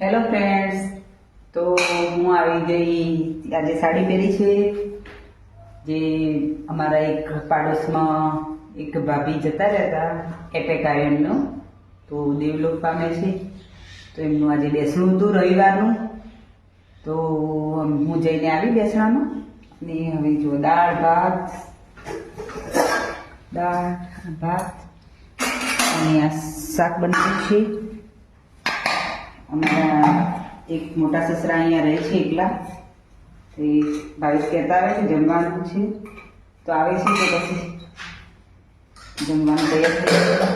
Hello friends, તો હું આવી ગઈ. આજે સાડી પહેરી છે. જે અમારા એક પાડોશમાં એક ભાભી જતા રહેતા, એટેક આવ્યો એમનો, તો દેવલોક પામે છે. તો એમનું આજે બેસણું હતું રવિવારનું, તો હું જઈને આવી બેસણામાં. અને હવે જો દાળ ભાત અને આ શાક બનાવ્યું છે. અમારા એક મોટા સસરા અહીંયા રહે છે એકલા, તો એ ભાવેશ કહેતા આવે છે જમવાનું છે, તો આવે છે તો પછી જમવાનું તૈયાર થઈ ગયું.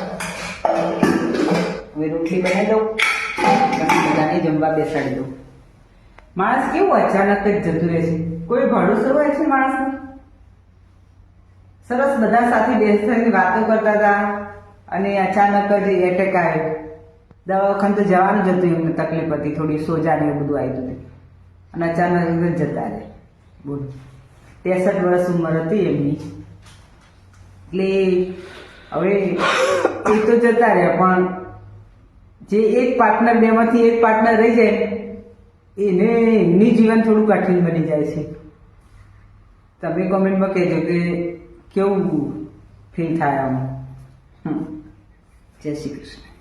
હવે રોટલી બનાવી દઉં, પછી બધાને જમવા બેસાડી દઉં. માણસ કેવું અચાનક જ જતું રહે છે, કોઈ ભરોસો હોય છે માણસને? સરસ બધા સાથે બેસીને વાતો કરતા હતા અને અચાનક જ એટેક આવ્યો. દવાખાને તો જવાનું જ હતું, એમને તકલીફ હતી, થોડી સોજા ને એવું બધું આવ્યું હતું, અને અચાનક જતા રહે. બોલ, 63 વર્ષ ઉંમર હતી એમની. એટલે હવે એ તો જતા રહે, પણ જે એક પાર્ટનર, બેમાંથી એક પાર્ટનર રહી જાય એને એમની જીવન થોડું કઠિન બની જાય છે. તમે કોમેન્ટમાં કહેજો કે કેવું ફીલ થાય આમાં. જય શ્રી કૃષ્ણ.